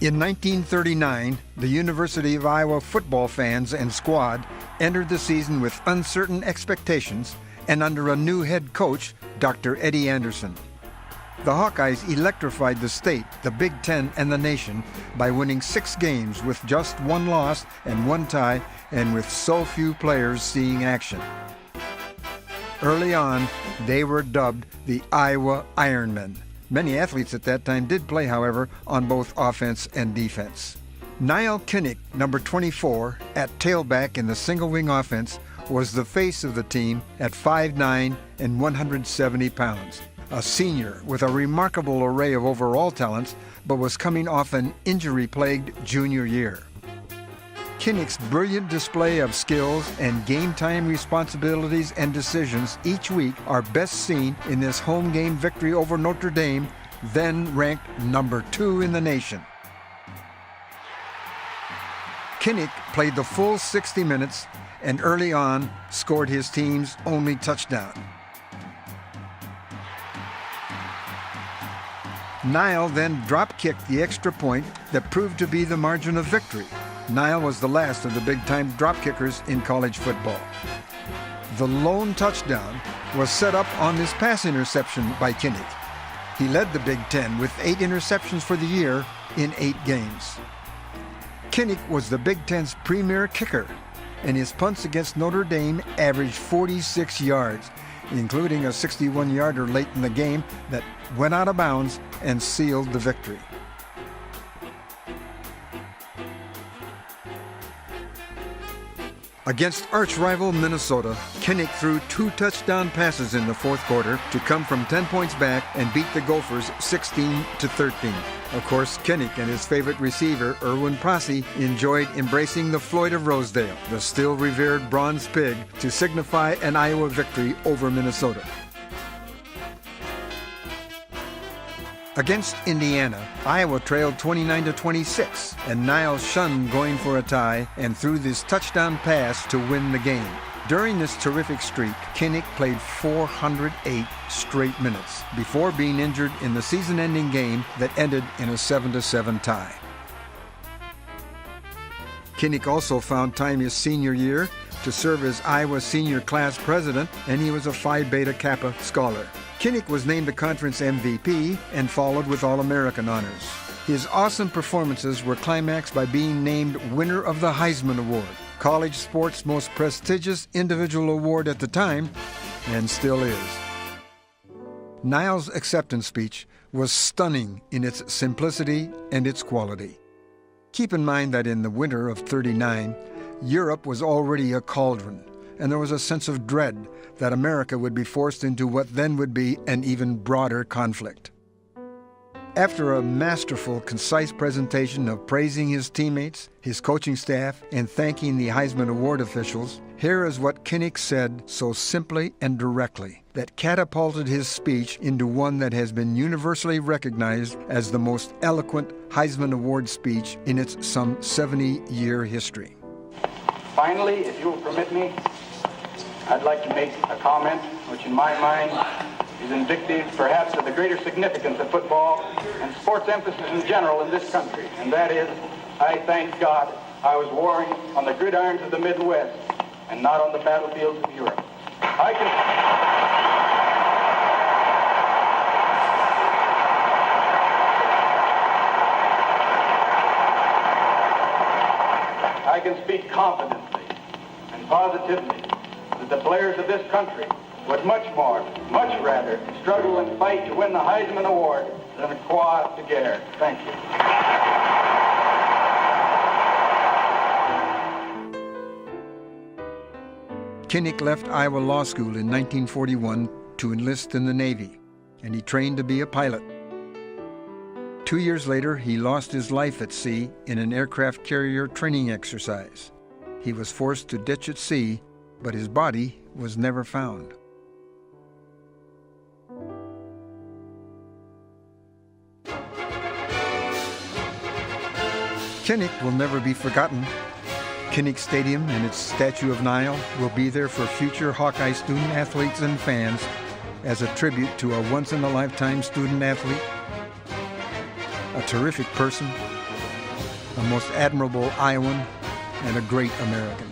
In 1939, the University of Iowa football fans and squad entered the season with uncertain expectations and under a new head coach, Dr. Eddie Anderson. The Hawkeyes electrified the state, the Big Ten, and the nation by winning 6 games with just 1 loss and 1 tie, and with so few players seeing action. Early on, they were dubbed the Iowa Ironmen. Many athletes at that time did play, however, on both offense and defense. Nile Kinnick, number 24, at tailback in the single-wing offense, was the face of the team at 5'9" and 170 pounds. A senior with a remarkable array of overall talents, but was coming off an injury-plagued junior year. Kinnick's brilliant display of skills and game-time responsibilities and decisions each week are best seen in this home game victory over Notre Dame, then ranked number 2 in the nation. Kinnick played the full 60 minutes and early on scored his team's only touchdown. Nile then drop-kicked the extra point that proved to be the margin of victory. Nile was the last of the big-time drop kickers in college football. The lone touchdown was set up on this pass interception by Kinnick. He led the Big Ten with 8 interceptions for the year in 8 games. Kinnick was the Big Ten's premier kicker, and his punts against Notre Dame averaged 46 yards, including a 61-yarder late in the game that went out of bounds and sealed the victory. Against arch-rival Minnesota, Kinnick threw 2 touchdown passes in the fourth quarter to come from 10 points back and beat the Gophers 16-13. Of course, Kinnick and his favorite receiver, Erwin Posse, enjoyed embracing the Floyd of Rosedale, the still revered bronze pig, to signify an Iowa victory over Minnesota. Against Indiana, Iowa trailed 29-26, and Nile shunned going for a tie and threw this touchdown pass to win the game. During this terrific streak, Kinnick played 408 straight minutes before being injured in the season-ending game that ended in a 7-7 tie. Kinnick also found time his senior year to serve as Iowa senior class president, and he was a Phi Beta Kappa scholar. Kinnick was named the conference MVP and followed with All-American honors. His awesome performances were climaxed by being named winner of the Heisman Award, college sports' most prestigious individual award at the time, and still is. Nile's acceptance speech was stunning in its simplicity and its quality. Keep in mind that in the winter of '39, Europe was already a cauldron, and there was a sense of dread that America would be forced into what then would be an even broader conflict. After a masterful, concise presentation of praising his teammates, his coaching staff, and thanking the Heisman Award officials, here is what Kinnick said so simply and directly that catapulted his speech into one that has been universally recognized as the most eloquent Heisman Award speech in its some 70-year history. Finally, if you'll permit me, I'd like to make a comment which in my mind is indicative perhaps of the greater significance of football and sports emphasis in general in this country, and that is, I thank God I was warring on the gridirons of the Midwest and not on the battlefields of Europe. I can speak confidently and positively that the players of this country would much rather struggle and fight to win the Heisman Award than acquire the guerre. Thank you. Kinnick left Iowa Law School in 1941 to enlist in the Navy, and he trained to be a pilot. 2 years later, he lost his life at sea in an aircraft carrier training exercise. He was forced to ditch at sea, but his body was never found. Kinnick will never be forgotten. Kinnick Stadium and its statue of Nile will be there for future Hawkeye student athletes and fans as a tribute to a once-in-a-lifetime student athlete, a terrific person, a most admirable Iowan, and a great American.